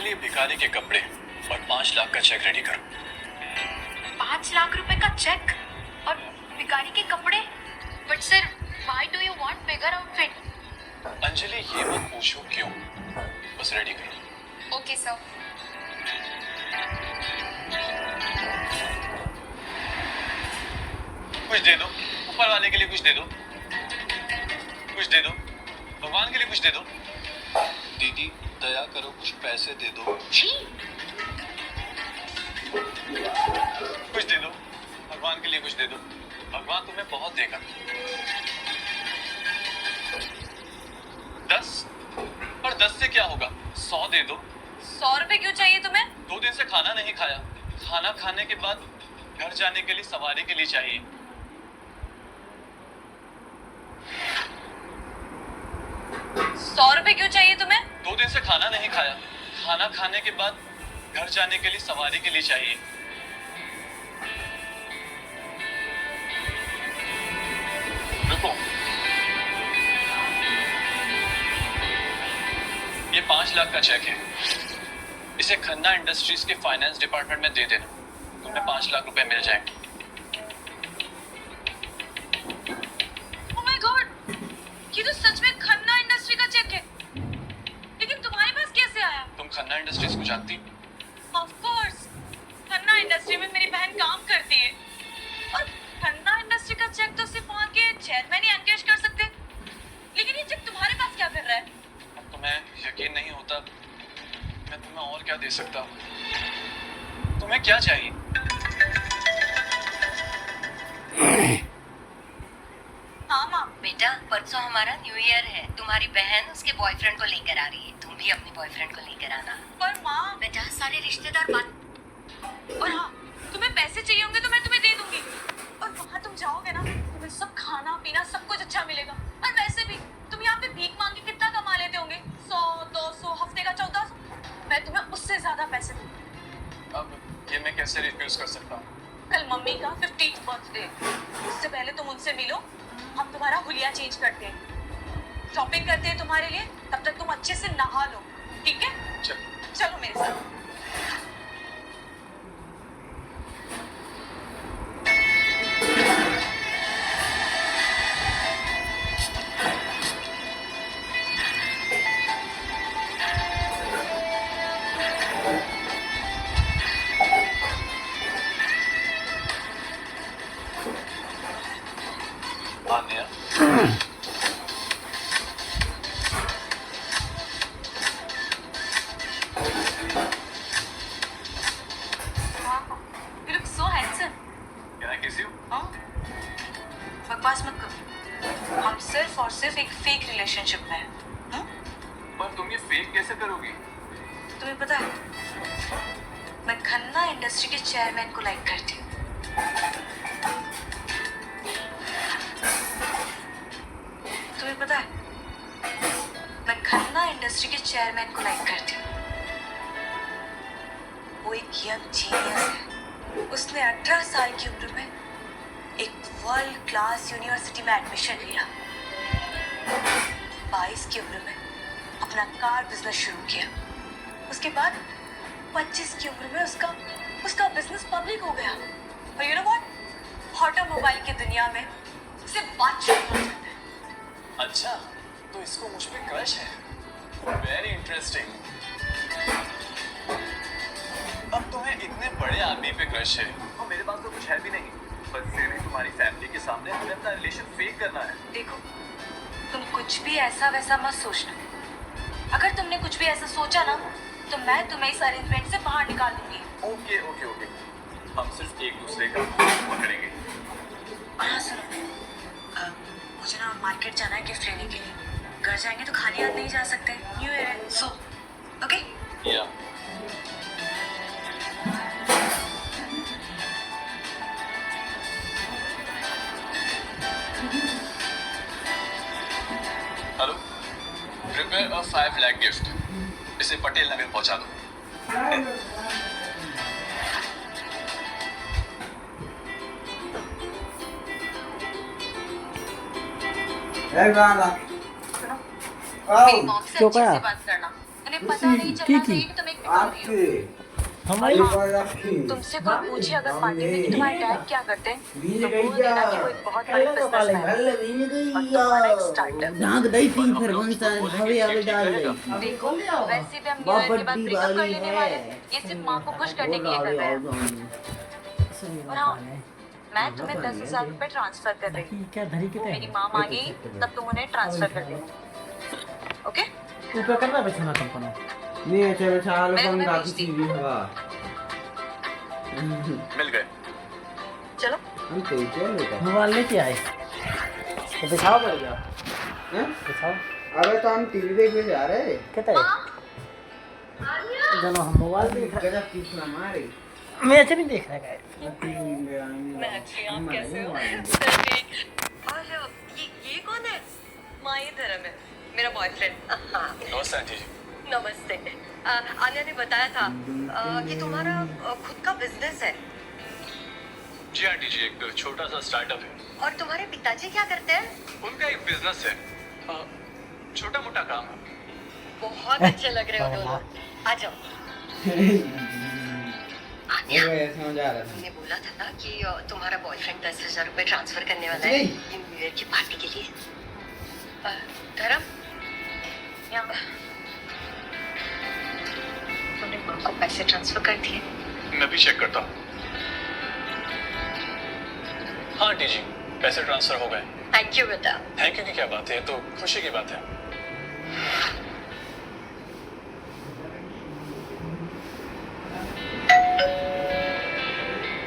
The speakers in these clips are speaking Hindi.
लिए भिखारी के कपड़े और 5 लाख का चेक रेडी करो। 5 लाख रुपए का चेक और भिखारी के कपड़े? But sir, why do you want bigger outfit? Anjali ये मत पूछो क्यों, बस रेडी करो। Okay sir. कुछ दे दो, ऊपर वाले के लिए कुछ दे दो, कुछ दे दो, भगवान के लिए कुछ दे दो। दीदी दया करो, कुछ पैसे दे दो। छी! कुछ दे दो, भगवान के लिए कुछ दे दो। भगवान तुम्हें बहुत देगा। 10, पर 10 से क्या होगा, 100 दे दो। 100 रुपए क्यों चाहिए तुम्हें? 2 दिन से खाना नहीं खाया, खाना खाने के बाद घर जाने के लिए सवारी के लिए चाहिए। ₹100 क्यों चाहिए तुम्हें? 2 दिन से खाना नहीं खाया, खाना खाने के बाद घर जाने के लिए सवारी के लिए चाहिए। रुको, ये 5 लाख का चेक है, इसे खन्ना इंडस्ट्रीज के फाइनेंस डिपार्टमेंट में दे देना, तुम्हें 5 लाख रुपए मिल जाएंगे। ओह माय गॉड, ये तो सच में खन्ना इंडस्ट्री का चेक है। लेकिन तुम्हारे पास कैसे आया? तुम खन्ना इंडस्ट्रीज को जानती? ऑफ कोर्स, खन्ना इंडस्ट्री में मेरी बहन काम करती है। और खन्ना इंडस्ट्री का चेक तो सिर्फ वहाँ के चेयरमैन ही एनकैश कर सकते। लेकिन ये चेक तुम्हारे पास क्या कर रहा है? अब तुम्हें यकीन नहीं होता, मैं तुम्हें और क्या दे सकता हूँ? तुम्हें क्या चाहिए? हाँ माँ। बेटा, परसों हमारा न्यू ईयर है। तुम्हारी बहन उसके बॉयफ्रेंड को लेकर आ रही है, तुम भी अपने बॉयफ्रेंड को लेकर आना। पर माँ, बेटा, सारे रिश्तेदार बात। और हाँ, तुम्हें पैसे चाहिए होंगे तो मैं तुम्हें दे दूंगी। और वहाँ तुम जाओगे ना, तुम्हें सब खाना पीना सब कुछ अच्छा मिलेगा। और वैसे भी तुम यहाँ पे भीख मांग के कितना कमा लेते होंगे? 100, 200, हफ्ते का 1400। मैं तुम्हें उससे ज्यादा पैसे दूंगी। अब ये मैं कैसे रिफ्यूज कर सकता हूँ? कल मम्मी का 50th बर्थडे, उससे पहले तुम उनसे मिलो। हम तुम्हारा हुलिया चेंज करते हैं, शॉपिंग करते हैं तुम्हारे लिए। तब तक तुम अच्छे से नहा लो, ठीक है? चलो मेरे साथ। Anya, You look so handsome. can I kiss you? हाँ? बकवास मत करो। हम सिर्फ और सिर्फ एक फेक रिलेशनशिप में हैं। हाँ? पर तुम ये फेक कैसे करोगी? तुम्हें पता है, मैं खन्ना इंडस्ट्री के चेयरमैन को लाइक करती हूँ। तुम्हें पता है, मैं खन्ना इंडस्ट्री के चेयरमैन को लाइक करती हूँ। वो एक यंग जीनियस है। उसने 18 साल की उम्र में एक वर्ल्ड क्लास यूनिवर्सिटी में एडमिशन लिया। 22 की उम्र में अपना कार बिजनेस शुरू किया। उसके बाद 25 की उम्र में उसका बिजनेस पब्लिक हो गया। और यू नो व्हाट, ऑटोमोबाइल की दुनिया में सिर्फ बातचीत हो जाता है। अच्छा, तो इसको मुझ पे क्रश है। Very interesting. अब तुम्हें इतने बड़े आदमी पे क्रश है और मेरे पास तो कुछ है भी नहीं, पर फिर भी तुम्हारी फैमिली के सामने हमें अपना रिलेशन फेक करना है। देखो, तुम कुछ भी ऐसा वैसा मत सोचना। अगर तुमने कुछ भी ऐसा सोचा ना, तो मैं तुम्हें इस अरेंजमेंट से बाहर निकाल दूंगी। ओके ओके ओके, हम सिर्फ एक दूसरे का पकड़ेंगे। हाँ सुनो, मुझे ना मार्केट जाना है गिफ्ट लेने के लिए। घर जाएंगे तो खाली हाथ नहीं जा सकते, न्यू ईयर है। So okay? या hello, prepare a 5 lakh gift, इसे पटेल नगर पहुंचा दो। सुनो, मेरी मॉम से क्यों अच्छे कहा? से बात करना। उन्हें पता नहीं चलना चाहिए कि तुम एक निकाल रही हूँ। आपके हमारी तुमसे कोई पूछे अगर पार्टी में कि तुम्हारे डैड क्या करते हैं तो बोल देना कि वो एक बहुत बड़े बिजनेसमैन हैं और तुम्हारा एक स्टार्टअप। नाक दई थी फिर बनता हवे आवे डाल गई देखो वैसे भी हम न्यू ईयर के बाद ब्रेकअप कर लेने वाले हैं। ये सिर्फ माँ को खुश करने के लिए कर रहे हैं। और हाँ, मैं तुम्हें 10,000 रुपए ट्रांसफर कर रही हूँ। क्या धरी के मेरी माँ मांगी तब तुम उन्हें ट्रांसफर कर देना। ओके? ऊपर करना बेचना तुमको नहीं चलो चाल मैं बंद तुम्हें आती भेजती थी हवा मिल गए। चलो। हम तो क्या लेता मोबाइल लेके आए तो दिखाओ पड़ेगा हैं दिखाओ। अबे तो हम टीवी देखने जा रहे हैं कहता है जनो हम मोबाइल देख रहे गजब कितना मारे हैं। मैं अच्छा नहीं देख रहा है मैं अच्छी हूँ, आप कैसे हो? और ये कौन है? माही धर्म है, मेरा बॉयफ्रेंड। हाँ, नमस्ते आंटी जी। नमस्ते। आन्या ने बताया था कि तुम्हारा खुद का बिजनेस है जी आंटी जी, एक छोटा सा स्टार्टअप है। और तुम्हारे पिताजी क्या करते हैं? उनका एक बिजनेस है, छोटा मोटा काम है। बहुत अच्छे लग रहे हो दोनों। आ जाओ। आन्या, वो समझ आ रहा था तुमने बोला था ना कि तुम्हारा बॉयफ्रेंड 10,000 रुपए ट्रांसफर करने वाला है ये न्यू ईयर की पार्टी के लिए। धर्म, तुमने माँ को पैसे ट्रांसफर कर दिए? मैं भी चेक करता हूँ। हाँ आंटी जी, पैसे ट्रांसफर हो गए। थैंक यू बेटा। थैंक यू की क्या बात है, ये तो खुशी की बात है।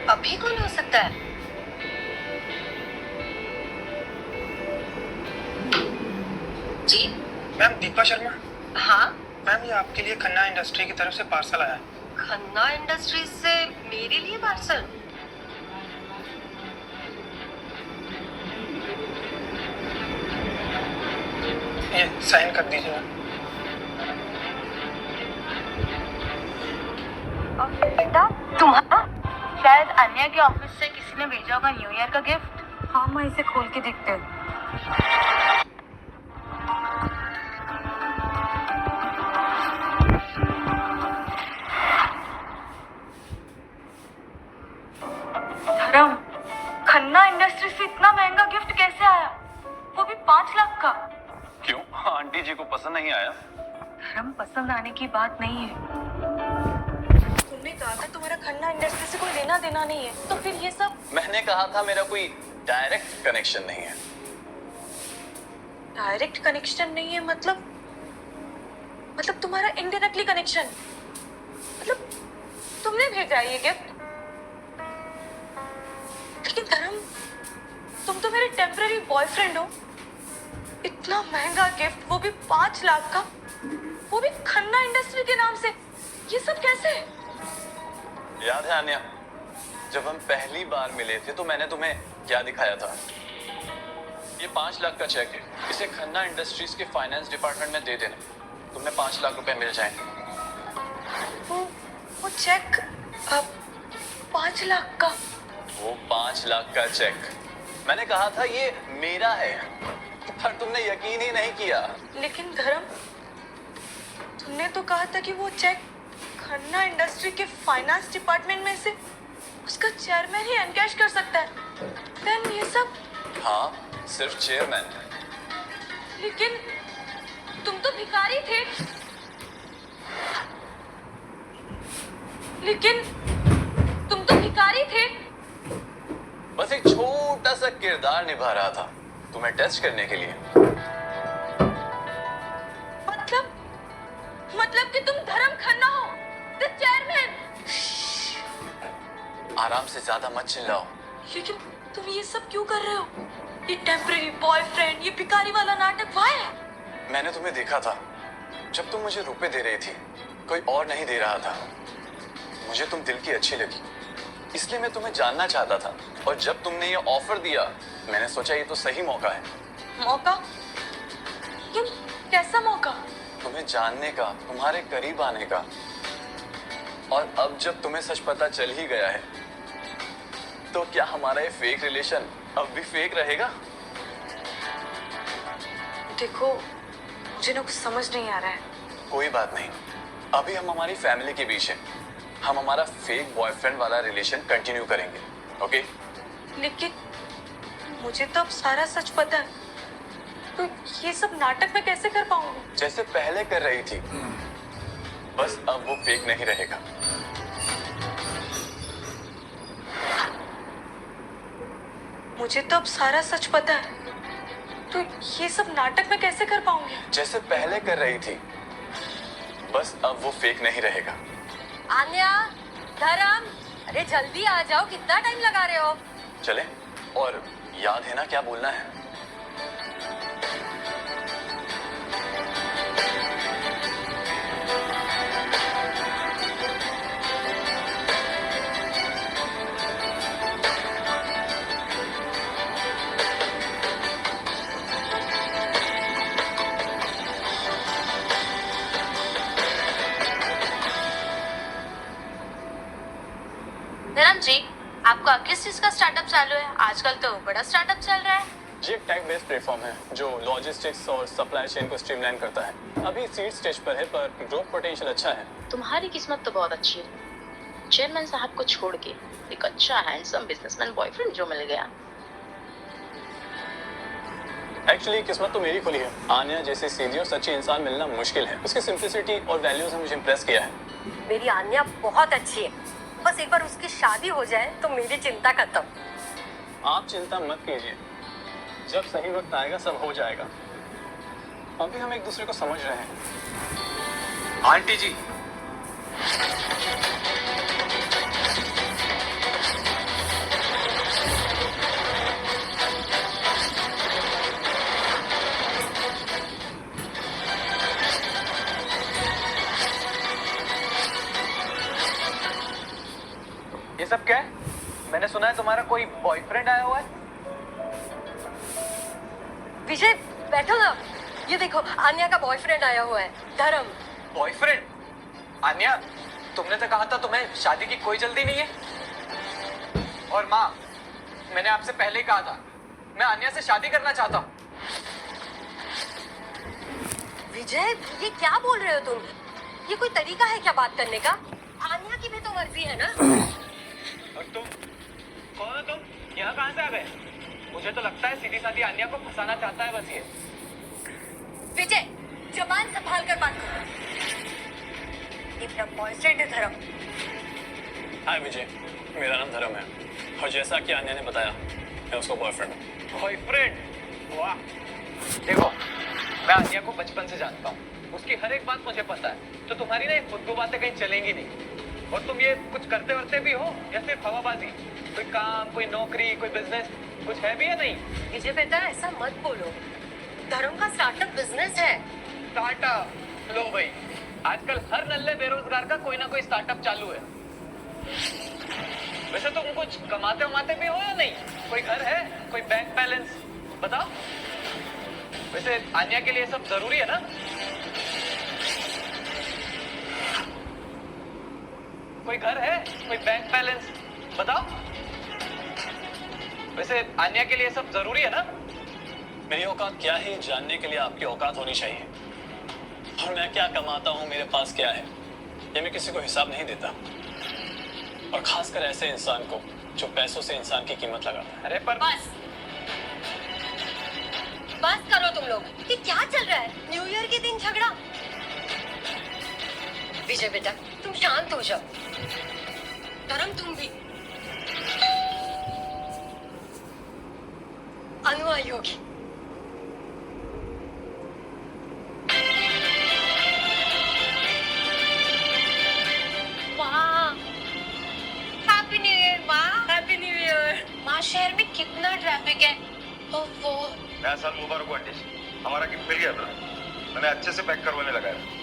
अभी कौन हो सकता है? जी मैम दीपा शर्मा। हाँ, मैम ये आपके लिए खन्ना इंडस्ट्री की तरफ से पार्सल आया है। खन्ना इंडस्ट्रीज से मेरे लिए पार्सल? ये साइन कर दीजिए मैम। बेटा तुम्हारा शायद अन्या के ऑफिस से किसी ने भेजा होगा न्यू ईयर का गिफ्ट। हाँ, मैं इसे खोल के देखते हैं। धर्म, खन्ना इंडस्ट्री से इतना महंगा गिफ्ट कैसे आया? वो भी 5 लाख का। क्यों, आंटी जी को पसंद नहीं आया? धर्म, पसंद आने की बात नहीं है। तुमने कहा था तुम्हारा खन्ना इंडस्ट्री से कोई लेना देना नहीं है, तो फिर ये सब? मैंने कहा था मेरा कोई डायरेक्ट कनेक्शन नहीं है। डायरेक्ट कनेक्शन नहीं है मतलब तुम्हारा इनडायरेक्टली कनेक्शन। मतलब तुमने भेजा है ये गिफ्ट। लेकिन धर्म, तुम तो मेरे टेम्पररी बॉयफ्रेंड हो। इतना महंगा गिफ्ट, वो भी 5 लाख का, वो भी खन्ना इंडस्ट्री के नाम से। ये सब कैसे? याद है आन्या, जब हम पहली बार मिले थे तो मैंने तुम्हें क्या दिखाया था? ये 5 लाख का चेक है, इसे खन्ना इंडस्ट्रीज के फाइनेंस डिपार्टमेंट में दे देना, तुम्हें 5 लाख रुपए मिल जाएंगे। वो चेक 5 लाख का? वो 5 लाख का चेक, मैंने कहा था ये मेरा है, पर तुमने यकीन ही नहीं किया। लेकिन धर्म, तुमने तो कहा था कि वो चेक खन्ना इंडस्ट्री के फाइनेंस डिपार्टमेंट में से उसका चेयरमैन ही एनकैश कर सकता है। देन ये सब? हाँ, सिर्फ चेयरमैन। लेकिन तुम तो भिखारी थे। लेकिन तुम तो भिखारी थे। बस एक छोटा सा किरदार निभा रहा था तुम्हें टेस्ट करने के लिए। मतलब कि तुम धर्म खन्ना हो, द चेयरमैन। आराम से, ज्यादा मत चिल्लाओ। लेकिन तुम ये सब क्यों कर रहे हो? ये टेम्पररी बॉयफ्रेंड, ये भिखारी वाला नाटक वाई है? मैंने तुम्हें देखा था जब तुम मुझे रुपए दे रही थी, कोई और नहीं दे रहा था। मुझे तुम दिल की अच्छी लगी, इसलिए मैं तुम्हें जानना चाहता था। और जब तुमने ये ऑफर दिया, मैंने सोचा ये तो सही मौका है। मौका? क्यों? कैसा मौका? तुम्हें जानने का, तुम्हारे करीब आने का। और अब जब तुम्हें सच पता चल ही गया है, तो क्या हमारा ये फेक रिलेशन अब भी फेक रहेगा? देखो, मुझे ना कुछ समझ नहीं आ रहा है। कोई बात नहीं, अभी हम हमारी फैमिली के बीच हैं। हम हमारा फेक बॉयफ्रेंड वाला रिलेशन कंटिन्यू करेंगे, ओके? लेकिन मुझे तो अब सारा सच पता है, तो ये सब नाटक मैं कैसे कर पाऊंगी? जैसे पहले कर रही थी, बस अब वो फेक नहीं रहेगा। मुझे तो अब सारा सच पता है, तो ये सब नाटक मैं कैसे कर पाऊंगी? जैसे पहले कर रही थी, बस अब वो फेक नहीं रहेगा। आन्या, धर्म, अरे जल्दी आ जाओ, कितना टाइम लगा रहे हो? चले? और याद है ना क्या बोलना है? धर्म जी, आपका किस चीज का स्टार्टअप चालू है? आजकल तो बड़ा स्टार्टअप चल रहा है। ये एक टेक बेस्ड प्लेटफॉर्म है जो लॉजिस्टिक्स और सप्लाई चेन को स्ट्रीमलाइन करता है। अभी सीड स्टेज पर है, पर ग्रोथ पोटेंशियल अच्छा है। तुम्हारी किस्मत तो बहुत अच्छी है। चेयरमैन साहब को छोड़ के एक अच्छा हैंडसम बिजनेसमैन बॉयफ्रेंड जो मिल गया। एक्चुअली किस्मत तो मेरी खुली है। आन्या जैसे सीधी और सच्ची इंसान मिलना मुश्किल है। उसकी सिंप्लिसिटी और वैल्यूज ने मुझे इम्प्रेस किया है। मेरी आन्या बहुत अच्छी है, बस एक बार उसकी शादी हो जाए तो मेरी चिंता खत्म। आप चिंता मत कीजिए, जब सही वक्त आएगा सब हो जाएगा। अभी हम एक दूसरे को समझ रहे हैं। आंटी जी, ये सब क्या है? मैंने सुना है तुम्हारा कोई बॉयफ्रेंड आया हुआ है। विजय, बैठो ना। ये देखो, आन्या का बॉयफ्रेंड आया हुआ है, धर्म। बॉयफ्रेंड? आन्या, तुमने तो कहा था तुम्हें शादी की कोई जल्दी नहीं है। और माँ, मैंने आपसे पहले ही कहा था, मैं आन्या से शादी करना चाहता हूँ। विजय, ये क्या बोल रहे हो तुम? ये कोई तरीका है क्या बात करने का? आन्या की भी तो मर्जी है ना। और तुम कौन हो? तुम यहाँ कहाँ से आ गए? मुझे तो लगता है सीधी सादी आन्या को फंसाना चाहता है बस ये। विजय, जबान संभाल कर बात करो। ये मेरा बॉयफ्रेंड है धर्म। हाय विजय, मेरा नाम धर्म है और जैसा कि आन्या ने बताया, मैं उसका बॉयफ्रेंड हूँ। बॉयफ्रेंड? वाह। देखो, मैं आन्या को बचपन से जानता हूँ, उसकी हर एक बात मुझे पता है। तो तुम्हारी ना ये फुद्दू बातें कहीं चलेंगी नहीं। और तुम ये कुछ करते वरते भी हो या सिर्फ हवाबाजी? कोई काम, कोई नौकरी, कोई बिजनेस कुछ है भी या नहीं? विजय बेटा, ऐसा मत बोलो। धर्म का स्टार्टअप बिजनेस है। स्टार्टअप? लो भाई, आजकल हर नल्ले बेरोजगार का कोई ना कोई स्टार्टअप चालू है। वैसे तुम कुछ कमाते वमाते भी हो या नहीं? कोई घर है, कोई बैंक बैलेंस बताओ। वैसे आन्या के लिए सब जरूरी है ना? कोई घर है, कोई बैंक बैलेंस बताओ। वैसे आन्या के लिए सब जरूरी है ना? मेरी औकात क्या है ये जानने के लिए आपकी औकात होनी चाहिए। और मैं क्या कमाता हूँ, मेरे पास क्या है, ये मैं किसी को हिसाब नहीं देता। और खासकर ऐसे इंसान को जो पैसों से इंसान की कीमत लगाता है। अरे पर बस करो तुम लोग। ये क्या चल रहा है? न्यू ईयर के दिन झगड़ा? विजय बेटा, तुम शांत हो जाओ। धर्म, तुम भी। अनु आई होगी। माँ, हैप्पी न्यू ईयर माँ। हैप्पी न्यू ईयर माँ। शहर में कितना ट्रैफिक है। ओफो। नया साल मुबारक हो आंटी। हमारा गिफ्ट मिल गया था, मैंने अच्छे से पैक करवाने लगा है।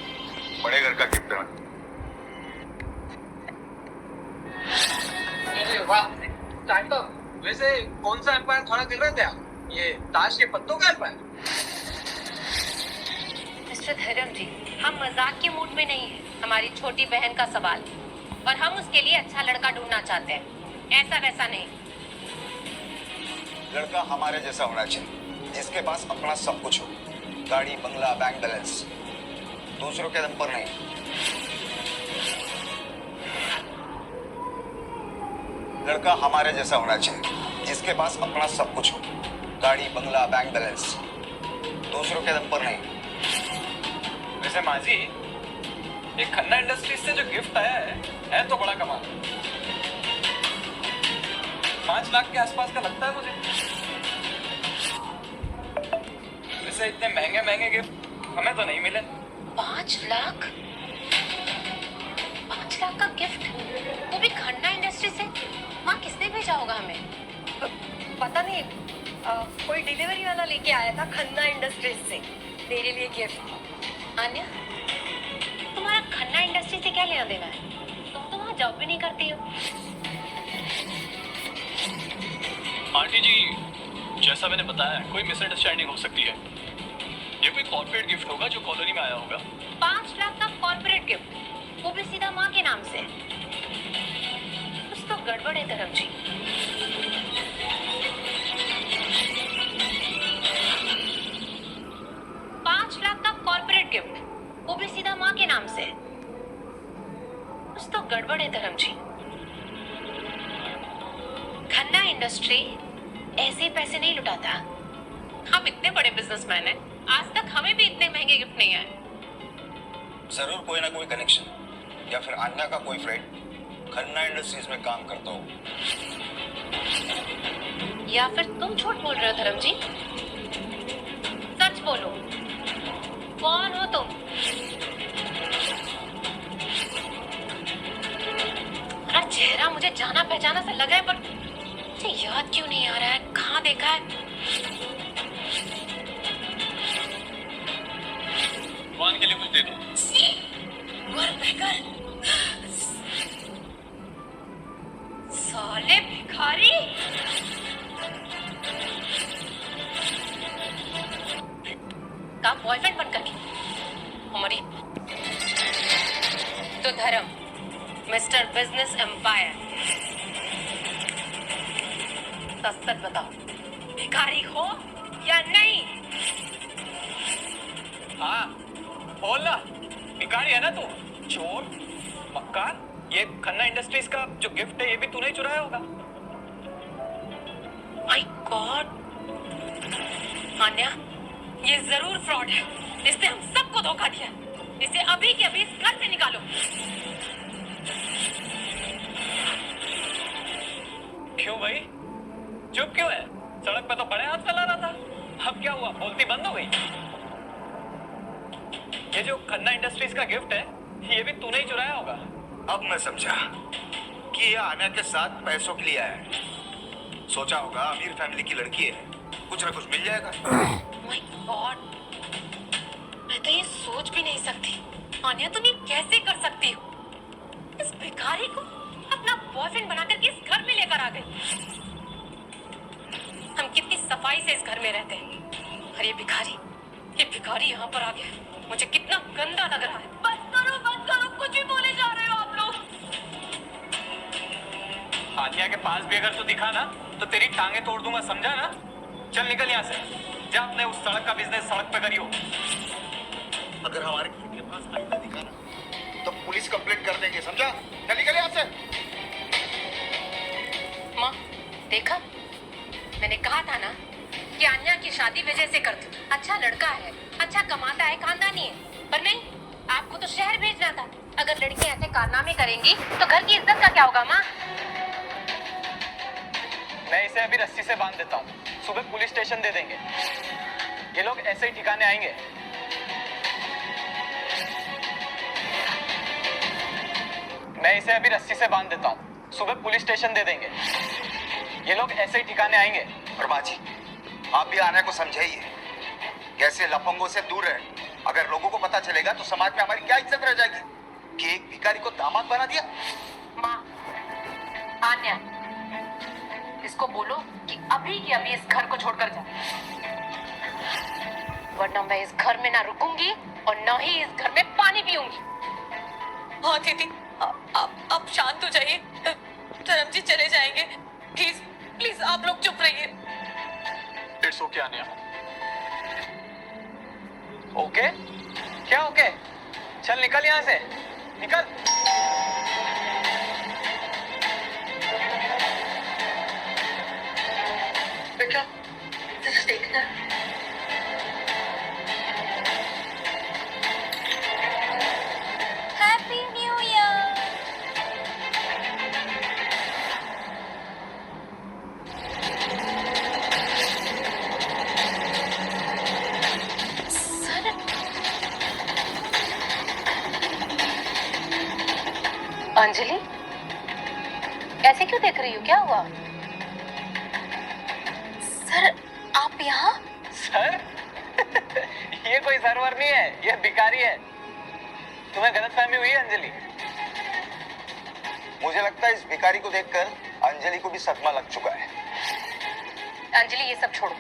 बड़े घर का गिफ्ट है। अरे वाह, स्टार्टअप। वैसे कौन सा एम्पायर खाना दिख रहे थे आप? ये ताश के पत्तों का एम्पायर? मिस्टर धर्म जी, हम मजाक के मूड में नहीं हैं। हमारी छोटी बहन का सवाल है और हम उसके लिए अच्छा लड़का ढूंढना चाहते हैं, ऐसा वैसा नहीं। लड़का हमारे जैसा होना चाहिए, जिसके पास अपना सब कुछ हो, गाड़ी, बंगला, बैंक बैलेंस, दूसरों के दम पर नहीं। लड़का हमारे जैसा होना चाहिए, जिसके पास अपना सब कुछ हो, गाड़ी, बंगला, बैंक बैलेंस, दूसरों के दम पर नहीं। वैसे माँ जी, एक खन्ना इंडस्ट्रीज से जो गिफ्ट आया है तो बड़ा कमाल। 5 लाख के आसपास का लगता है मुझे। वैसे इतने महंगे महंगे गिफ्ट हमें तो नहीं मिले। 5 लाख? 5 लाख का गिफ्ट, वो भी खन्ना इंडस्ट्री से? माँ, किसने भेजा होगा हमें? पता नहीं, कोई डिलीवरी वाला लेके आया था खन्ना इंडस्ट्रीज से मेरे लिए गिफ्ट। आन्या, तुम्हारा खन्ना इंडस्ट्री से क्या लेना देना है? तुम तो वहाँ जॉब भी नहीं करती हो। आंटी जी, जैसा मैंने बताया, कोई मिसअंडरस्टैंडिंग हो सकती है। ये कोई कॉर्पोरेट गिफ्ट होगा जो कॉलोनी में आया होगा। 5 लाख का कॉर्पोरेट गिफ्ट, वो भी सीधा माँ के नाम से। कुछ तो गड़बड़ है धर्म जी। $5 लाख का कॉर्पोरेट गिफ्ट, वो भी सीधा माँ के नाम से। कुछ तो गड़बड़ है धर्म जी। खन्ना इंडस्ट्री ऐसे पैसे नहीं लुटाता। हम इतने बड़े बिजनेसमैन हैं, आज तक हमें भी इतने महंगे गिफ्ट नहीं आए। जरूर कोई ना कोई कनेक्शन या फिर अन्य का कोई फ्रेंड खन्ना इंडस्ट्रीज में काम करता हो। या फिर तुम झूठ बोल रहे हो धर्म जी? सच बोलो, कौन हो तुम? तुम्हारा चेहरा मुझे जाना पहचाना सा लग रहा है, पर मुझे याद क्यों नहीं आ रहा है, कहाँ देखा है? भगवान के लिए कुछ दे दो। साले भिखारी! का बॉयफ्रेंड बनकर के हमारी तो धर्म, मिस्टर बिजनेस एम्पायर, सच बताओ, भिखारी हो या नहीं? हाँ, बोल ना, भिखारी है ना तू? चोर, मक्कार। ये खन्ना इंडस्ट्रीज का जो गिफ्ट है, ये भी तूने ही चुराया होगा। माय गॉड, आन्या, ये जरूर फ्रॉड है। इसने हम सबको धोखा दिया। इसे अभी के अभी इस घर से निकालो। क्यों भाई, चुप क्यों है? सड़क पे तो बड़े हाथ फैला रहा था, अब क्या हुआ? बोलती बंद हो गई? ये जो खन्ना इंडस्ट्रीज का गिफ्ट है, ये भी तूने ही चुराया होगा। अब मैं समझा कि ये आना के साथ पैसों के लिए आया है। सोचा होगा अमीर फैमिली की लड़की है, कुछ ना कुछ मिल जाएगा। माय गॉड, मैं तो ये सोच भी नहीं सकती। आन्या, तुम ये कैसे कर सकती हो? इस भिखारी को अपना बॉयफ्रेंड बना करके इस घर में लेकर आ गई। हम कितनी सफाई से इस घर में रहते हैं, और ये भिखारी यहाँ पर आ गया। मुझे कितना गंदा लग रहा है। बस करो, कुछ भी बोले जा रहे हो आप लोग। आन्या के पास भी अगर तू दिखा ना, तो तेरी टांगे तोड़ दूंगा, समझा ना? चल निकल यहाँ से, जा अपने उस सड़क का बिजनेस सड़क पे करियो। अगर हमारे घर के पास आईना दिखा ना, तो पुलिस कंप्लेंट कर देंगे, समझा? चल निकल यहाँ से। माँ, देखा, मैंने कहा था ना कि आन्या की शादी विजय से कर दो। अच्छा लड़का है, अच्छा कमाता है, खानदानी है, पर नहीं, आपको तो शहर भेजना था। अगर लड़की ऐसे कारनामे करेंगी तो घर की इज्जत का क्या होगा माँ? मैं इसे अभी रस्सी से बांध देता हूँ, सुबह पुलिस स्टेशन दे देंगे। ये लोग ऐसे ही ठिकाने आएंगे। मैं इसे अभी रस्सी से बांध देता हूँ, सुबह पुलिस स्टेशन दे देंगे। ये लोग ऐसे ही ठिकाने आएंगे। और माँ जी, आप भी आना को समझाइए, कैसे लफंगों से दूर रहे। अगर लोगों को पता चलेगा तो समाज में हमारी क्या इज्जत रह जाएगी कि एक भिखारी को दामाद बना दिया। माँ, आन्या, इसको बोलो कि अभी की अभी इस घर को छोड़कर जाए, वरना मैं इस घर में ना रुकूंगी और ना ही इस घर में पानी पीऊंगी। हाँ दीदी, आप शांत हो जाइए। धर्म जी चले जाएंगे, प्लीज प्लीज आप लोग चुप रहिए। It's okay Anya. ओके? क्या ओके? चल निकल यहाँ से, निकल। अंजलि, ऐसे क्यों देख रही हो? क्या हुआ? सर आप यहाँ? सर ये कोई सर्वर नहीं है, ये भिखारी है। तुम्हें गलतफहमी हुई है अंजलि? मुझे लगता है इस भिखारी को देखकर अंजलि को भी सदमा लग चुका है। अंजलि, ये सब छोड़ो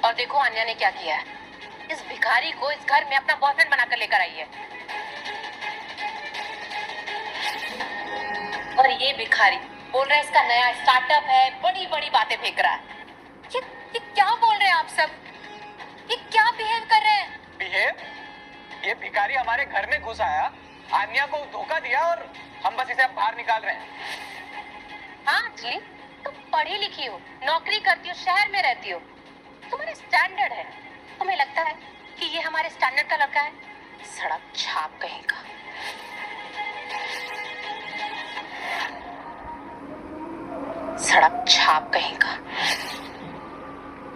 और देखो आन्या ने क्या किया है। इस भिखारी को इस घर में अपना बॉयफ्रेंड बनाकर लेकर आई है और ये भिखारी बोल रहा है इसका नया स्टार्टअप है, बड़ी बड़ी बातें फेंक रहा है। ये क्या बोल रहे हैं आप सब? ये क्या बिहेव कर रहे हैं? बिहेव? ये भिखारी हमारे घर में घुस आया, आन्या को धोखा दिया और हम बस इसे अब बाहर निकाल रहे हैं। हाँ अंजलि, तुम पढ़ी लिखी हो, नौकरी करती हो, शहर में रहती हो, तुम्हारे स्टैंडर्ड है। तुम्हें लगता है कि ये हमारे स्टैंडर्ड का लड़का है? सड़क छाप कहेगा। सड़क छाप कहेगा।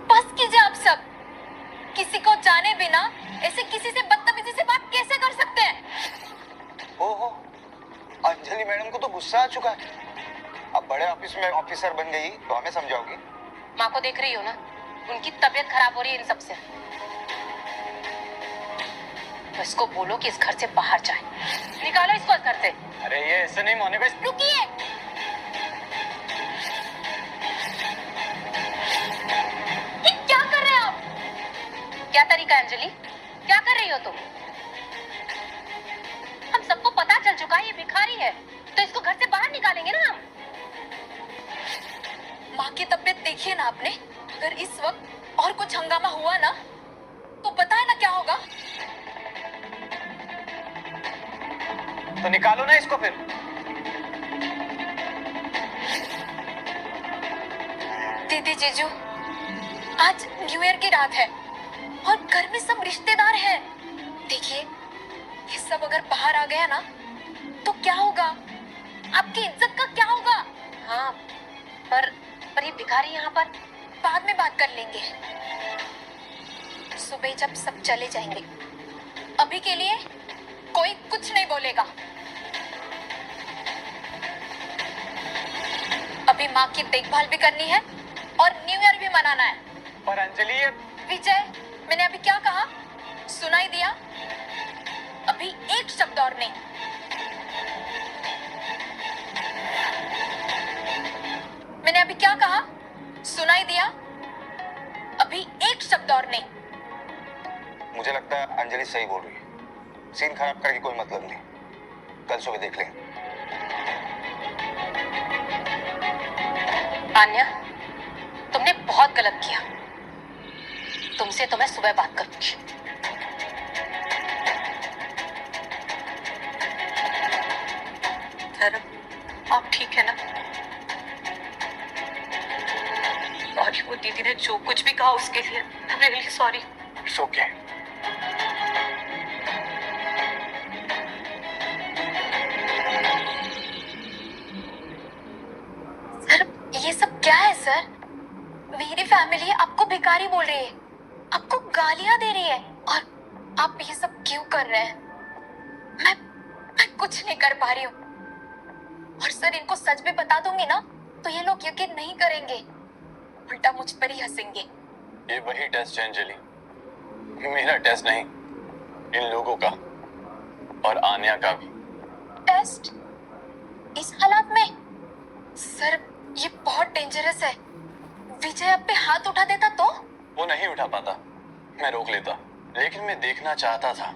बस कीजिए आप सब। किसी को जाने बिना ऐसे किसी से बदतमीजी से बात कैसे कर सकते हैं? ओहो, अंजलि मैडम को तो गुस्सा आ चुका है। अब बड़े ऑफिस में ऑफिसर बन गई तो हमें समझाओगी? माँ को देख रही हो ना, उनकी तबीयत खराब हो रही है इन सबसे। तो इसको बोलो कि इस घर से बाहर जाए। निकालो इसको इस घर से। अरे ये ऐसे नहीं होने को। रुकिए। ये क्या कर रहे हैं आप? क्या तरीका है अंजलि? क्या कर रही हो तुम? हम सबको पता चल चुका है ये भिखारी है, तो इसको घर से बाहर निकालेंगे ना हम। माँ की तबीयत देखिए ना आपने। अगर इस वक्त और कुछ हंगामा हुआ ना तो पता है ना क्या होगा? तो निकालो ना इसको फिर। दीदी जीजू, आज न्यू ईयर की रात है और घर में सब रिश्तेदार हैं। देखिए, ये सब अगर बाहर आ गया ना तो क्या होगा? आपकी इज्जत का क्या होगा? हाँ, पर ये भिखारी यहाँ पर। बाद में बात कर लेंगे, सुबह जब सब चले जाएंगे। अभी के लिए कोई कुछ नहीं बोलेगा। अभी माँ की देखभाल भी करनी है और न्यू ईयर भी मनाना है। पर अंजलि ये विजय, मैंने अभी क्या कहा? सुनाई दिया? अभी एक शब्द और नहीं। मैंने अभी क्या कहा? सुनाई दिया? अभी एक शब्द और नहीं। मुझे लगता है अंजलि सही बोल रही है। सीन खराब करके कोई मतलब नहीं, कल सुबह देख लेंगे। आन्या, तुमने बहुत गलत किया। तुमसे तो मैं सुबह बात करूंगी। धर्म, आप ठीक है ना? सॉरी, वो दीदी ने जो कुछ भी कहा उसके लिए really sorry. It's okay. Sir, ये सब क्या है सर? मेरी फैमिली आपको भिखारी बोल रही है, आपको गालियां दे रही है और आप ये सब क्यों कर रहे हैं? मैं कुछ नहीं कर पा रही हूँ। और सर, इनको सच भी बता दूंगी ना तो ये लोग यकीन नहीं करेंगे, उल्टा मुझ पर ही हंसेंगे। ये वही टेस्ट है अंजलि, मेरा टेस्ट नहीं, इन लोगों का और आन्या का भी। टेस्ट? इस हालात में? सर, ये बहुत डेंजरस है। विजय अब पे हाथ उठा देता तो? वो नहीं उठा पाता, मैं रोक लेता, लेकिन मैं देखना चाहता था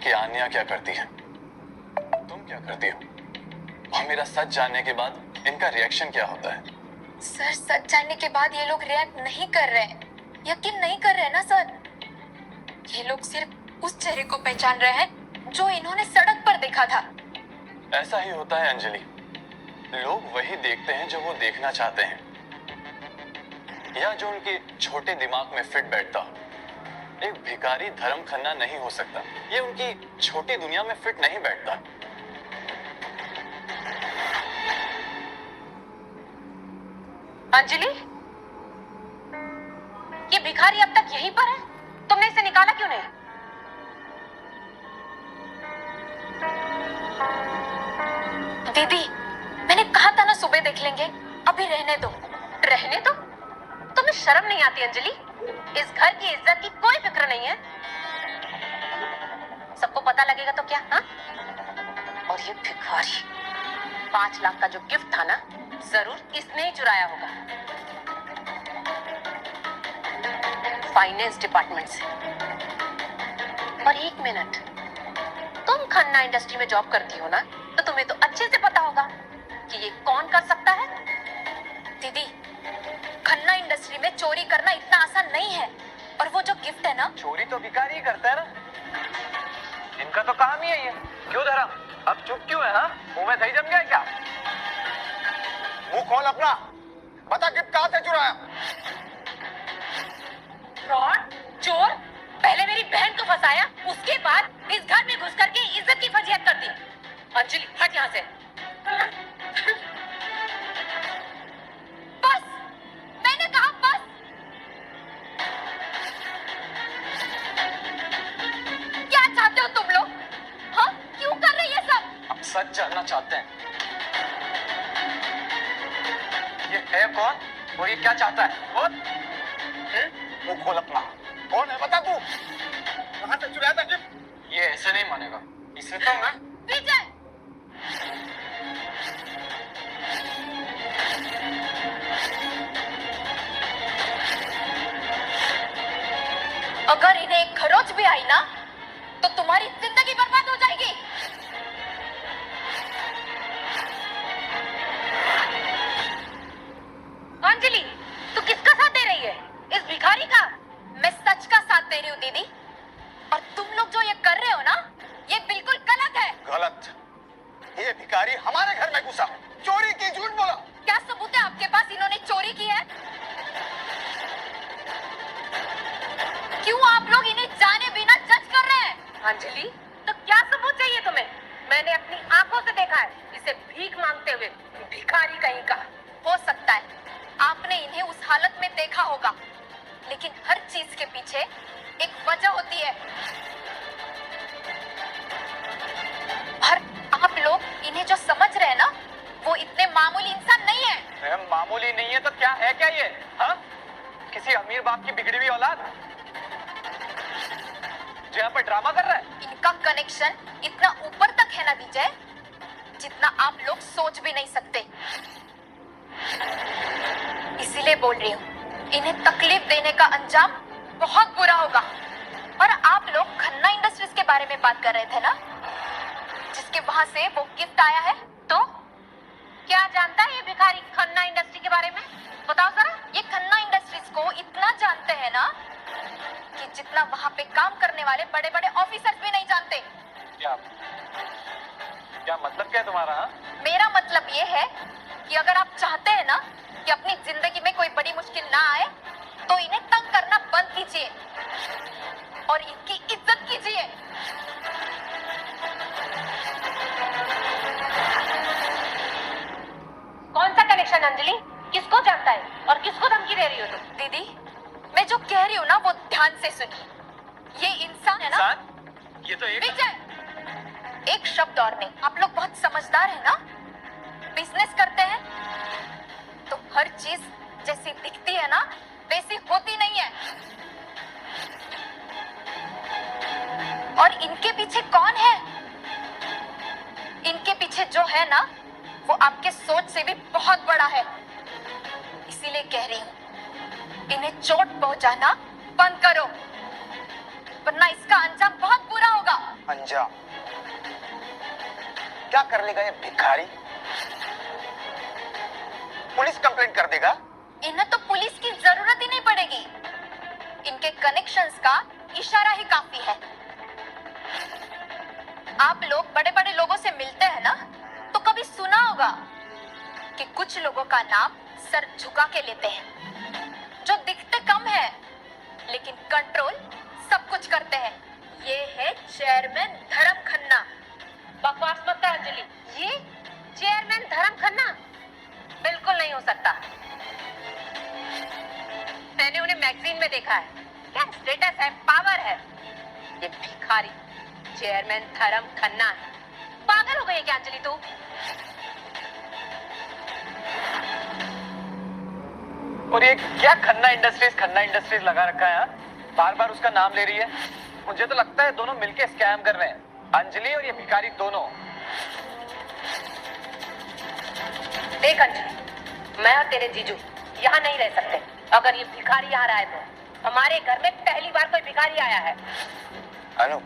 कि आन्या क्या करती है, तुम क्या करती हो, और मेरा सच जानने के बाद इनका रिएक्शन क्या होता है। सर, सच जानने के बाद ये लोग रिएक्ट नहीं कर रहे हैं, यकीन नहीं कर रहे हैं ना सर। ये लोग सिर्फ उस चेहरे को पहचान रहे हैं जो इन्होंने सड़क पर देखा था। ऐसा ही होता है अंजलि, लोग वही देखते हैं जो वो देखना चाहते हैं या जो उनके छोटे दिमाग में फिट बैठता हो। एक भिखारी धर्म खन्ना नहीं हो सकता, ये उनकी छोटी दुनिया में फिट नहीं बैठता। अंजलि, ये भिखारी अब तक यहीं पर है, तुमने इसे निकाला क्यों नहीं? दीदी, मैंने कहा था ना सुबह देख लेंगे, अभी रहने दो। रहने दो? तुम्हें शर्म नहीं आती अंजलि? इस घर की इज्जत की कोई फिक्र नहीं है? सबको पता लगेगा तो क्या? हाँ? और ये भिखारी 5 लाख का जो गिफ्ट था ना, जरूर इसने ही चुराया होगा फाइनेंस डिपार्टमेंट से। और एक मिनट, तुम खन्ना इंडस्ट्री में जॉब करती हो ना, तो तुम्हें तो अच्छे से पता होगा कि ये कौन कर सकता है। दीदी, खन्ना इंडस्ट्री में चोरी करना इतना आसान नहीं है। और वो जो गिफ्ट है ना, चोरी तो भिखारी ही करता है ना, इनका तो काम ही है ये। क्यों धर्म, अब चुप क्यों है? हाँ, मुंह में दही जम गया है क्या? मुंह खोल अपना, बता गिफ्ट कहाँ से चुराया? फ्रॉड, चोर, पहले मेरी बहन को फंसाया, उसके बाद इस घर में घुस करके इज्जत की फजीहत कर दी। अंजलि, हट यहाँ से। बस, मैंने कहा बस। क्या चाहते हो तुम लोग? हाँ, क्यों कर रहे ये सब? हम सच जानना चाहते हैं, ये है कौन और ये क्या चाहता है? कौन? मुंह खोल अपना, कौन है बता तू? कहाँ से चुराया था गिफ्ट? ये ऐसे नहीं मानेगा, इसे तो मैं विजय, अगर इन्हें एक खरोच भी आई ना, तो तुम्हारी जिंदगी बर्बाद हो जाएगी। अंजलि, तू किसका साथ दे रही है? इस भिखारी का? मैं सच का साथ दे रही हूँ दीदी। और तुम लोग जो ये कर रहे हो ना, ये बिल्कुल गलत है। गलत? ये भिखारी हमारे घर में घुसा, चोरी की, झूठ बोला। क्या सबूत है आपके पास इन्होंने चोरी की है? क्यों आप लोग इन्हें जाने बिना जज कर रहे हैं? अंजलि, तो क्या सबूत चाहिए तुम्हें? मैंने अपनी आंखों से देखा है इसे भीख मांगते हुए, भिखारी कहीं का। हो सकता है आपने इन्हें उस हालत में देखा होगा, लेकिन हर चीज के पीछे एक वजह होती है। और आप लोग इन्हें जो समझ रहे हैं ना, वो इतने मामूली इंसान नहीं है। मामूली नहीं है तो क्या है? क्या ये? हाँ, किसी अमीर बाप की बिगड़ी हुई औलाद जो यहाँ पर ड्रामा कर रहा है। इनका कनेक्शन इतना ऊपर तक है ना विजय, जितना आप लोग सोच भी नहीं सकते। इसीलिए बोल रही हूँ, इन्हें तकलीफ देने का अंजाम बहुत बुरा होगा। और आप लोग खन्ना इंडस्ट्रीज के बारे में बात कर रहे थे ना, जिसके वहां से वो गिफ्ट आया है, तो क्या जानता है ये भिखारी खन्ना इंडस्ट्री के बारे में? बताओ जरा। ये खन्ना इंडस्ट्रीज को इतना जानते हैं ना, कि जितना वहां पे काम करने वाले बड़े बड़े ऑफिसर्स भी नहीं जानते। क्या मतलब क्या है तुम्हारा? हाँ? मेरा मतलब ये है कि अगर आप चाहते हैं ना कि अपनी जिंदगी में कोई बड़ी मुश्किल ना आए, तो इन्हें तंग करना बंद कीजिए और इनकी इज्जत कीजिए। कौन सा कनेक्शन अंजलि? किसको जानता है और किसको धमकी दे रही हो तुम? दीदी, मैं जो कह रही हूँ ना, वो ध्यान से सुनिए। ये इंसान है ना, ये तो एक विजय, एक शब्द और नहीं। आप लोग बहुत समझदार है ना। बिजनेस करते हैं तो हर चीज जैसी दिखती है ना, वैसी होती नहीं है। और इनके पीछे कौन है? इनके पीछे जो है ना, वो आपके सोच से भी बहुत बड़ा है। इसीलिए कह रही हूँ, इन्हें चोट पहुंचाना बंद करो, वरना इसका अंजाम बहुत बुरा होगा। अंजाम? क्या कर लेगा ये भिखारी? पुलिस कंप्लेंट कर देगा। इन्हें तो पुलिस की जरूरत ही नहीं पड़ेगी। इनके कनेक्शंस का इशारा ही काफी है। आप लोग बड़े बड़े लोगों से मिलते हैं ना, तो कभी सुना होगा कि कुछ लोगों का नाम सर झुका के लेते हैं, जो दिखते कम है लेकिन कंट्रोल सब कुछ करते हैं। ये है चेयरमैन धर्म खन्ना। बकवास मत कर अंजलि, ये चेयरमैन धर्म खन्ना बिल्कुल नहीं हो सकता। मैंने उन्हें मैगजीन में देखा है। क्या स्टेटस है, पावर है। ये भिखारी चेयरमैन धर्म खन्ना है। पागल हो गई है क्या अंजलि तू? और ये क्या खन्ना इंडस्ट्रीज लगा रखा है हाँ? बार बार उसका नाम ले रही है। मुझे तो लगता है दोनों मिलके स्कैम कर रहे हैं, अंजलि और ये भिखारी दोनों। देख अंजलि, मैं और तेरे जीजू यहाँ नहीं रह सकते। अगर ये भिखारी यहाँ रहा है तो हमारे घर में पहली बार कोई भिखारी आया है। अनु,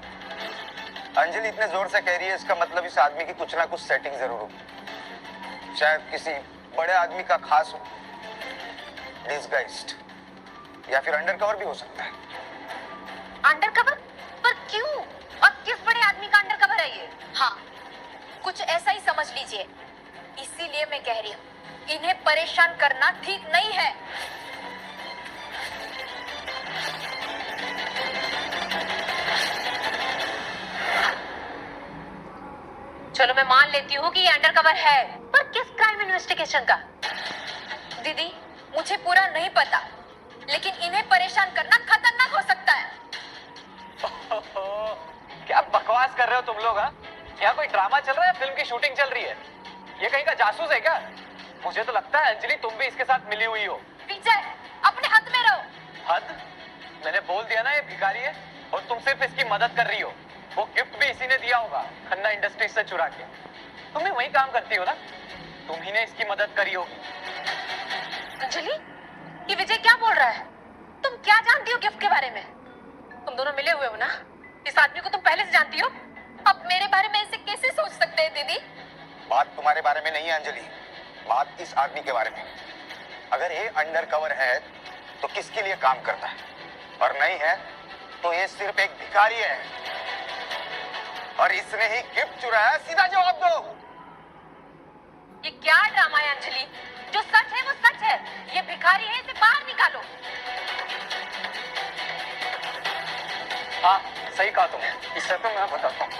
अंजलि इतने जोर से कह रही है, इसका मतलब इस आदमी की कुछ ना कुछ सेटिंग जरूर होगी। शायद किसी बड़े आदमी का खास हो, डिस्गाइज्ड, या फिर अंडरकवर भी हो सकता है। अंडरकवर? पर क्यों और किस बड़े आदमी का अंडरकवर है ये? हाँ, कुछ ऐसा ही समझ लीजिए। इसीलिए मैं कह रही हूँ, इन्हें परेशान करना ठीक नहीं है। चलो मैं मान लेती हूँ कि ये अंडरकवर है, पर किस क्राइम इन्वेस्टिगेशन का? दीदी, मुझे पूरा नहीं पता, लेकिन इन्हें परेशान करना खतरनाक हो सकता है। क्या बकवास कर रहे हो तुम लोग हाँ? यहाँ कोई ड्रामा चल रहा है, फिल्म की शूटिंग चल रही है? ये कहीं का जासूस है क्या? मुझे तो लगता है अंजलि तुम भी इसके साथ मिली हुई हो। विजय, अपने हद में रहो। हद? मैंने बोल दिया ना ये भिखारी है, और तुम सिर्फ इसकी मदद कर रही हो। वो गिफ्ट भी इसी ने दिया होगा, खन्ना इंडस्ट्रीज से चुरा के। तुम भी वही काम करती हो ना, तुम ही ने इसकी मदद करी होगी। अंजलि, ये विजय क्या बोल रहा है? तुम क्या जानती हो गिफ्ट के बारे में? तुम दोनों मिले हुए हो ना? इस आदमी को तुम पहले से जानती हो? अब मेरे बारे में ऐसे कैसे सोच सकते हैं दीदी? बात तुम्हारे बारे में नहीं है अंजलि, बात इस आदमी के बारे में। अगर ये अंडरकवर है तो किसके लिए काम करता है, और नहीं है तो ये सिर्फ एक भिखारी है, और इसने ही गिफ्ट चुराया। सीधा जवाब दो। ये क्या ड्रामा है अंजलि? जो सच है वो सच है। ये भिखारी है, इसे बाहर निकालो। हाँ सही कहा तुमने, इससे तो मैं बताता हूँ।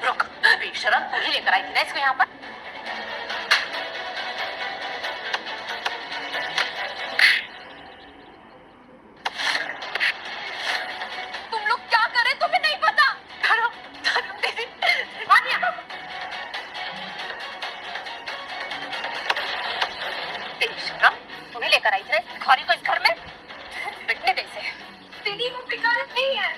रुक, बेशरम, तू ही लेकर आई थी ना इसको यहाँ पर? तुम लोग क्या कर रहे हैं तुम्हें नहीं पता? धरो, धरो दीदी, आनिया। बेशरम, तू ही लेकर आई थी ना इस भिखारी को इस घर में? बिकने दे इसे। दीदी, वो भिखारी नहीं है।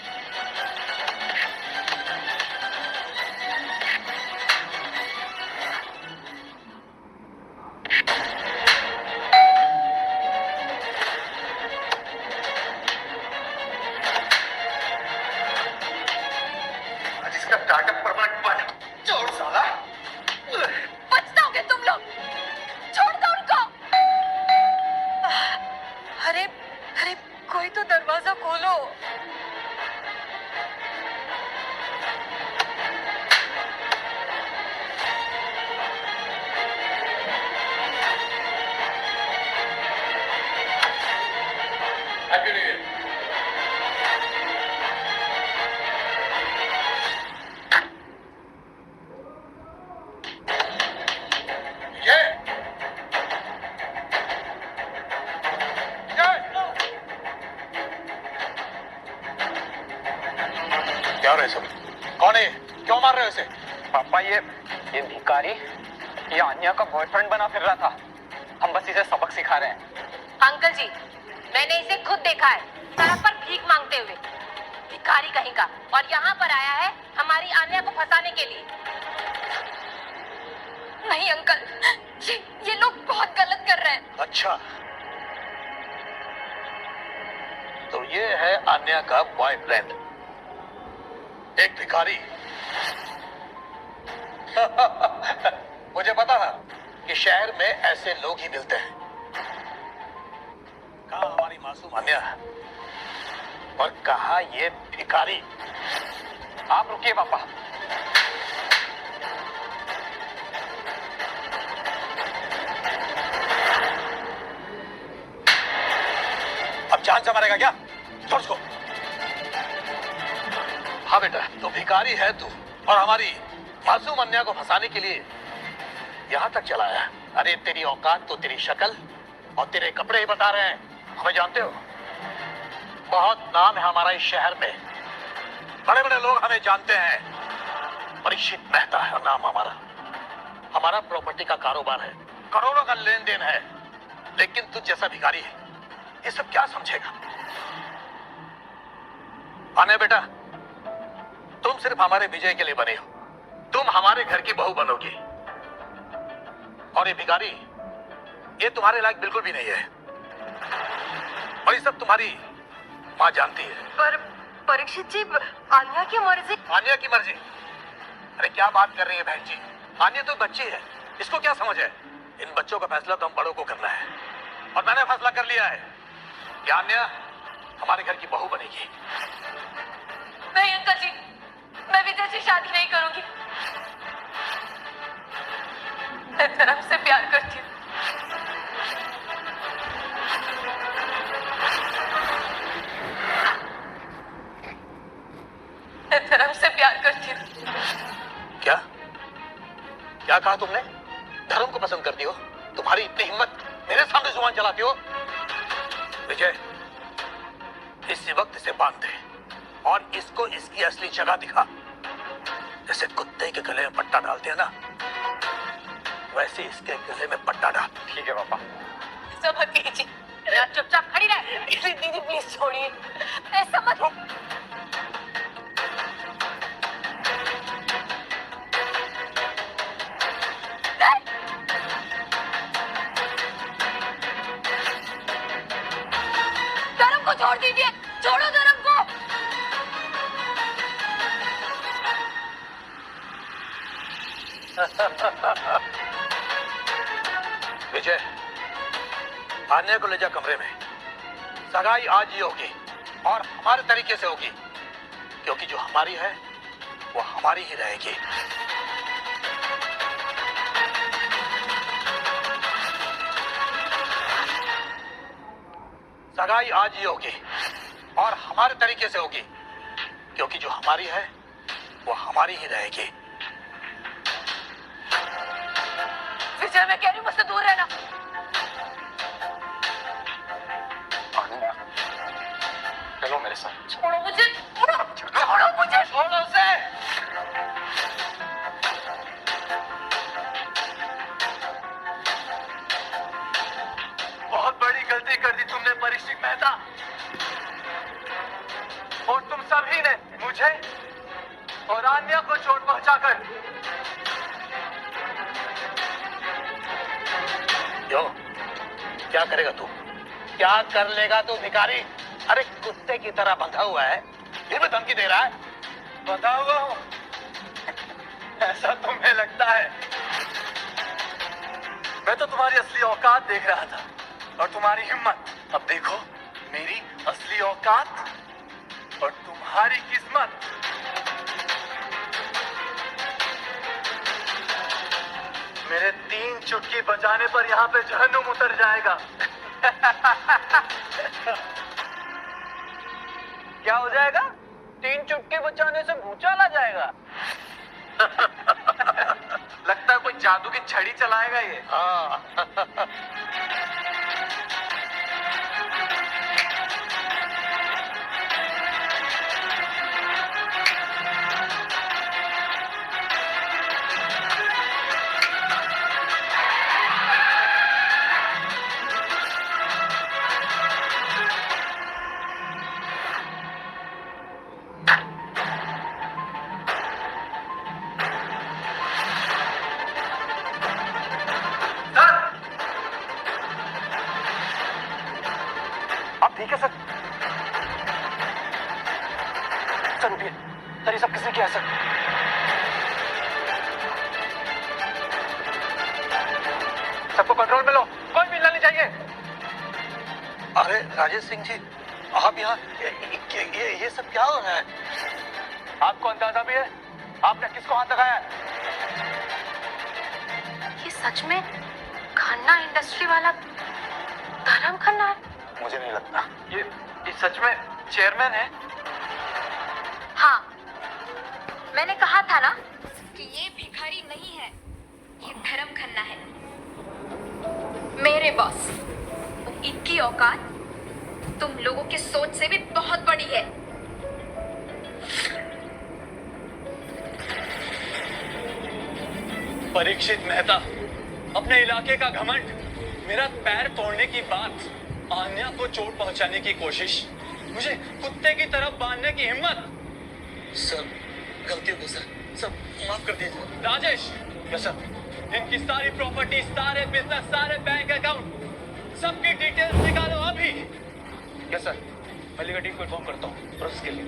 आज इसका टाटा परमानेंट बंद। छोड़ साला। पछताओगे तुम लोग। छोड़ दो उनको। अरे अरे, कोई तो दरवाजा खोलो। Happy new year. क्या हो रहा है सब? कौन है? क्यों मार रहे हो इसे? पापा ये भिखारी ये आन्या का बॉयफ्रेंड बना फिर रहा था। हम बस इसे सबक सिखा रहे हैं। अंकल जी, मैंने इसे खुद देखा है सड़क पर भीख मांगते हुए। भिखारी कहीं का, और यहाँ पर आया है हमारी आन्या को फंसाने के लिए। नहीं अंकल, ये लोग बहुत गलत कर रहे हैं। अच्छा, तो ये है आन्या का बॉयफ्रेंड, एक भिखारी। मुझे पता था कि शहर में ऐसे लोग ही मिलते हैं। कहाँ हमारी मासूम आन्या और कहाँ ये भिखारी? आप रुकिए पापा। अब जान से मारेगा क्या? छोड़ उसको। हाँ बेटा, तो भिखारी है तू, और हमारी मासूम अन्या को फंसाने के लिए यहाँ तक चला आया। अरे तेरी औकात तो तेरी शक्ल और तेरे कपड़े ही बता रहे हैं। हमें जानते हो, बहुत नाम है हमारा इस शहर में, बड़े बड़े लोग हमें जानते हैं। परीक्षित मेहता है नाम हमारा। हमारा प्रॉपर्टी का कारोबार है, करोड़ों का लेन देन है। लेकिन तू जैसा भिखारी है, ये सब क्या समझेगा? आने बेटा, तुम सिर्फ हमारे विजय के लिए बने हो। तुम हमारे घर की बहू बनोगी। और ये भिखारी, ये तुम्हारे लायक बिल्कुल भी नहीं है। और ये सब तुम्हारी माँ जानती है। पर परीक्षित जी, आन्या की मर्जी। आन्या की मर्जी? अरे क्या बात कर रही है बहन जी? आन्या तो बच्ची है, इसको क्या समझ है? इन बच्चों का फैसला तो हम बड़ों को करना है। और मैंने फैसला कर लिया है कि आन्या हमारे घर की बहू बनेगी। नहीं अंकल जी, मैं विजय से शादी नहीं करूंगी। मैं धर्म से प्यार करती हूँ। मैं धर्म से प्यार करती हूँ। क्या क्या कहा तुमने? धर्म को पसंद करती हो? तुम्हारी इतनी हिम्मत, मेरे सामने जुबान चलाती हो? विजय, इसी वक्त इसे बांध दे और इसको इसकी असली जगह दिखा। जैसे कुत्ते के गले में पट्टा डालते हैं ना, वैसे इसके गले में पट्टा डाल। ठीक है पापा। सब मत कीजिए, चुपचाप खड़ी रहे। दीदी प्लीज छोड़िए, ऐसा मत। धर्म को छोड़ दीजिए, छोड़ो धर्म को। विजय, आन्या को ले जा कमरे में। सगाई आज ही होगी और हमारे तरीके से होगी, क्योंकि जो हमारी है वो हमारी ही रहेगी। सगाई आज ही होगी और हमारे तरीके से होगी, क्योंकि जो हमारी है वो हमारी ही रहेगी। विजय, मैं कह रही हूँ मुझसे दूर रहना। चलो मेरे साथ। छोड़ो मुझे, छोड़ो मुझे, छोड़ो उसे। बहुत बड़ी गलती कर दी तुमने परीक्षित मेहता, और तुम सभी ने मुझे और आन्या को चोट पहुंचाकर। क्यों? क्या करेगा तू? क्या कर लेगा तू भिखारी? अरे कुत्ते की तरह बंधा हुआ है, फिर भी धमकी दे रहा है। बंधा हुआ हूं? ऐसा तुम्हें लगता है? मैं तो तुम्हारी असली औकात देख रहा था और तुम्हारी हिम्मत। अब देखो मेरी असली औकात और तुम्हारी किस्मत। मेरे 3 चुटकी बजाने पर यहाँ पे जहन्नुम उतर जाएगा। क्या हो जाएगा? 3 चुटके बजाने से भूचाल आ जाएगा। लगता है कोई जादू की छड़ी चलाएगा ये। हाँ। ठीक है सर। सर उठिए सर, ये सब किसने किया सर? सबको कंट्रोल में लो, कोई भी हिलना नहीं चाहिए। अरे राजेश सिंह जी, आप यहाँ ये सब क्या हो रहा है? आपको अंदाजा भी है आपने किसको हाथ लगाया है? ये सच में खन्ना इंडस्ट्री वाला धर्म खन्ना है? मुझे नहीं लगता। ये सच में चेयरमैन है? हाँ, मैंने कहा था ना कि ये भिखारी नहीं है, ये धर्म खन्ना है, मेरे बॉस। औकात तुम लोगों की सोच से भी बहुत बड़ी है। परीक्षित मेहता, अपने इलाके का घमंड, मेरा पैर तोड़ने की बात, आन्या को चोट पहुंचाने की कोशिश, मुझे कुत्ते की तरफ बांधने की हिम्मत। सर, गलती हो गई सर, सब माफ कर दीजिए। राजेश, यस सर, इनकी सारी प्रॉपर्टी, सारे बिजनेस, सारे बैंक अकाउंट, सबकी डिटेल्स निकालो अभी। यस सर, मैं लीगल टीम को इन्फॉर्म करता हूँ प्रोसेस के लिए।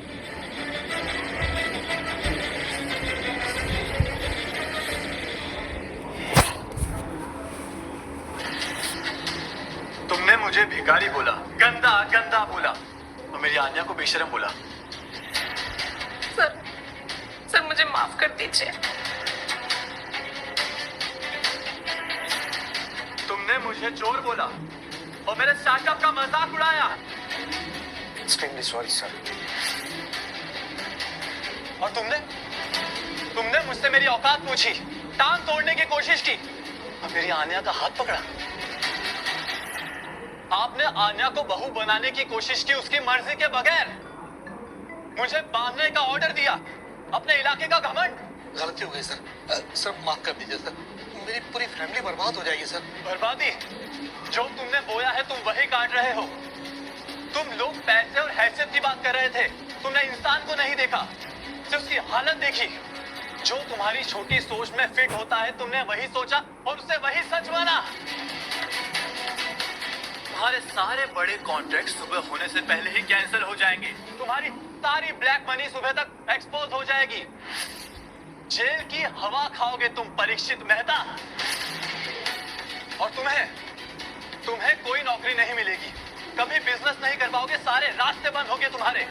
तुमने मुझे भिखारी बोला, गंदा गंदा बोला, और मेरी आन्या को बेशरम बोला। सर मुझे माफ कर दीजिए। तुमने मुझे चोर बोला और मेरे स्टार्टअप का मजाक उड़ाया। Extremely sorry sir. और तुमने मुझसे मेरी औकात पूछी, टांग तोड़ने की कोशिश की और मेरी आन्या का हाथ पकड़ा। आपने आन्या को बहू बनाने की कोशिश की उसकी मर्जी के बगैर। मुझे बांधने का ऑर्डर दिया, अपने इलाके का घमंड। गलती हो गई सर, सर माफ कर दीजिए सर, मेरी पूरी फैमिली बर्बाद हो जाएगी सर। बर्बादी? जो तुमने बोया है तुम वही काट रहे हो। तुम लोग पैसे और हैसियत की बात कर रहे थे, तुमने इंसान को नहीं देखा, सिर्फ उसकी हालत देखी। जो तुम्हारी छोटी सोच में फिट होता है तुमने वही सोचा और उससे वही सच माना। तुम्हारे सारे बड़े कॉन्ट्रैक्ट सुबह होने से पहले ही कैंसिल हो जाएंगे। तुम्हारी सारी ब्लैक मनी सुबह तक एक्सपोज हो जाएगी। जेल की हवा खाओगे तुम परीक्षित मेहता। और तुम्हें कोई नौकरी नहीं मिलेगी, कभी बिजनेस नहीं कर पाओगे, सारे रास्ते बंद होंगे तुम्हारे।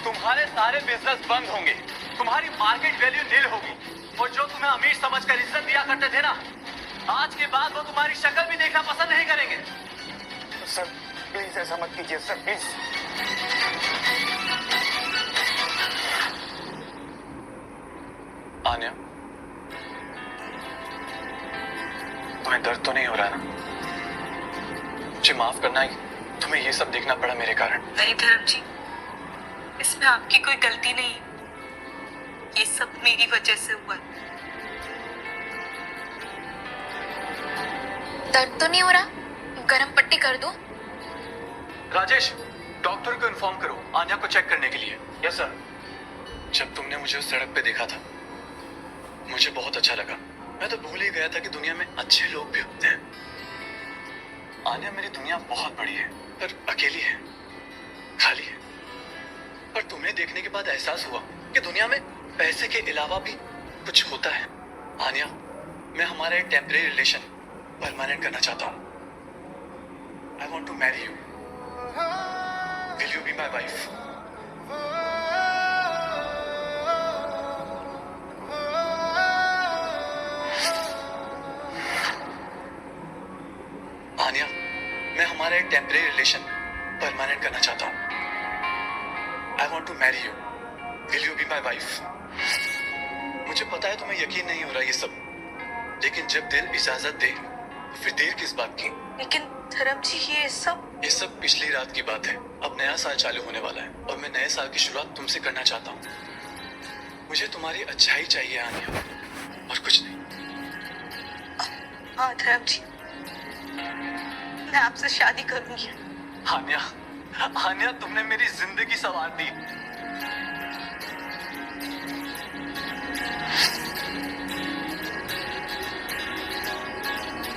तुम्हारे सारे बिजनेस बंद होंगे, तुम्हारी मार्केट वैल्यू नील होगी, और जो तुम्हें अमीर समझकर इज्जत दिया करते थे ना, आज के बाद वो तुम्हारी शक्ल भी देखना पसंद नहीं करेंगे। सर प्लीज ऐसा मत कीजिए सर, प्लीज। आन्या, तुम्हें दर्द तो नहीं हो रहा ना? मुझे माफ करना ही, तुम्हें ये सब देखना पड़ा मेरे कारण। नहीं धर्म जी, इसमें आपकी कोई गलती नहीं, ये सब मेरी वजह से हुआ। दर्द तो नहीं हो रहा? गरम पट्टी कर दो। राजेश, डॉक्टर को इन्फॉर्म करो आन्या को चेक करने के लिए। Yes sir. जब तुमने मुझे उस सड़क पे देखा था मुझे बहुत अच्छा लगा। मैं तो भूल ही गया था कि दुनिया में अच्छे लोग भी होते हैं। आन्या, मेरी दुनिया बहुत बड़ी है पर अकेली है, खाली है। पर तुम्हें देखने के बाद एहसास हुआ कि दुनिया में पैसे के अलावा भी कुछ होता है। आन्या, मैं हमारा एक टेम्परेरी रिलेशन परमानेंट करना चाहता हूँ। I want to marry you. Will you be my wife? Anya, मैं हमारा एक टेम्परेरी रिलेशन परमानेंट करना चाहता हूँ। I want to marry you. Will you be my wife? मुझे पता है तुम्हें यकीन नहीं हो रहा ये सब, लेकिन जब दिल इजाजत दे फिर देर किस बात की। लेकिन धर्म जी ये सब पिछली रात की बात है। अब नया साल चालू होने वाला है और मैं नए साल की शुरुआत तुमसे करना चाहता हूँ। मुझे तुम्हारी अच्छाई चाहिए आन्या, और कुछ नहीं। हाँ धर्म जी, मैं आपसे शादी करूंगी। आन्या, आन्या, तुमने मेरी जिंदगी संवार दी।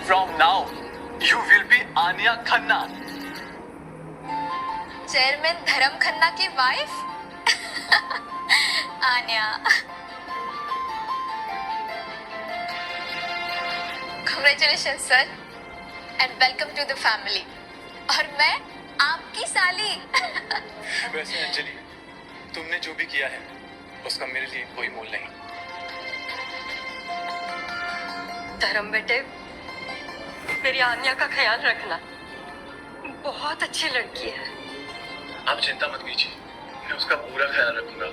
From now, you will be Anya Khanna. Chairman Dharam Khanna की wife Anya. Congratulations sir and welcome to the family. और मैं आपकी साली। वैसे अंजलि, तुमने जो भी किया है उसका मेरे लिए कोई मोल नहीं। धर्म बेटे, मेरी आन्या का ख्याल रखना, बहुत अच्छी लड़की है। आप चिंता मत कीजिए, मैं उसका पूरा ख्याल रखूंगा।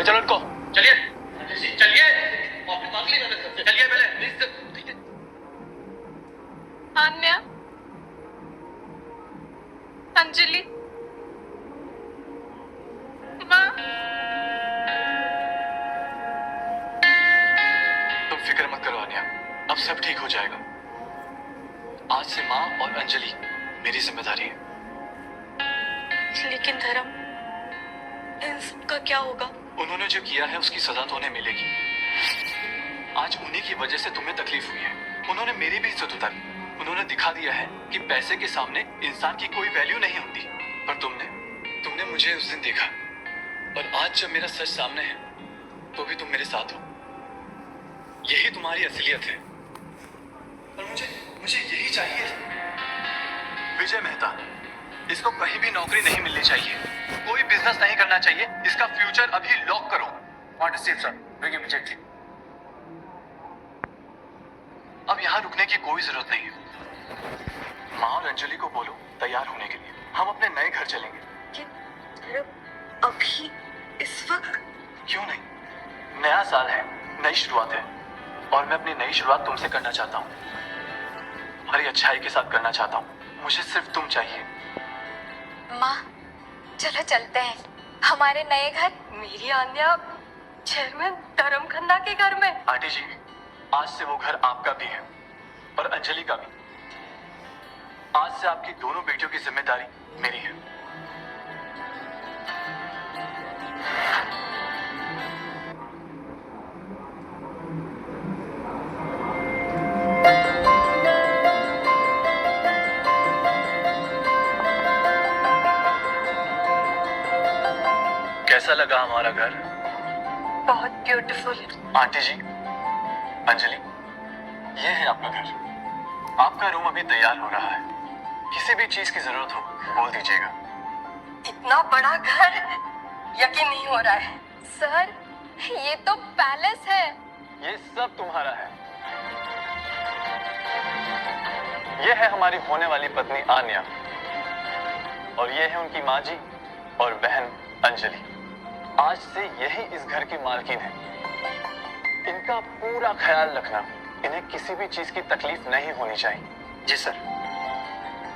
चलो उनको चलिए चलिए माफी मांग ली मैंने सबसे चलिए पहले प्लीज आन्या, अंजलि, माँ। तुम फिक्र मत करो आन्या, अब सब ठीक हो जाएगा। आज से माँ और अंजलि मेरी जिम्मेदारी है। लेकिन धर्म, इन सबका क्या होगा? उन्होंने जो किया है उसकी सजा तो उन्हें मिलेगी। आज उन्हीं की वजह से तुम्हें तकलीफ हुई है। उन्होंने मेरी भी इज्जत उतारी। उन्होंने दिखा दिया है कि पैसे के सामने इंसान की कोई वैल्यू नहीं होती। पर तुमने मुझे उस दिन देखा, और आज जब मेरा सच सामने है तो भी तुम मेरे साथ हो। यही तुम्हारी असलियत है। और मुझे यही चाहिए। विजय मेहता, इसको कहीं भी नौकरी नहीं मिलनी चाहिए, कोई बिजनेस नहीं करना चाहिए। इसका फ्यूचर अभी लॉक करो। Not received, sir. Bring immediately. अब यहाँ रुकने की कोई जरूरत नहीं है। माँ और अंजलि को बोलो तैयार होने के लिए। हम अपने नए घर चलेंगे। अभी इस वक्त? क्यों नहीं? नया साल है, नई शुरुआत है, और मैं अपनी नई शुरुआत तुमसे करना चाहता हूँ। तुम्हारी अच्छाई के साथ करना चाहता हूँ। मुझे सिर्फ तुम चाहिए। माँ, चलो चलते हैं हमारे नए घर। मेरी आन्या चेयरमैन धर्म खन्ना के घर में। आंटी जी, आज से वो घर आपका भी है और अंजलि का भी। आज से आपकी दोनों बेटियों की जिम्मेदारी मेरी है। कैसा लगा हमारा घर? बहुत ब्यूटीफुल। आंटी जी, अंजलि, ये है आपका घर। आपका रूम अभी तैयार हो रहा है। किसी भी चीज की जरूरत हो बोल दीजिएगा। इतना बड़ा घर, यकीन नहीं हो रहा है। सर, ये तो पैलेस है। ये सब तुम्हारा है। ये है हमारी होने वाली पत्नी आन्या, और ये है उनकी माँ जी और बहन अंजलि। आज से यही इस घर की मालकिन है। इनका पूरा ख्याल रखना। इन्हें किसी भी चीज की तकलीफ नहीं होनी चाहिए। जी सर।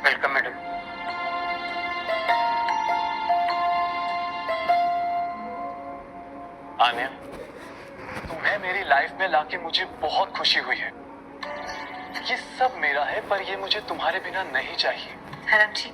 Welcome madam. आन्या, तुम्हें मेरी लाइफ में लाके मुझे बहुत खुशी हुई है। ये सब मेरा है, पर ये मुझे तुम्हारे बिना नहीं चाहिए। धर्म जी,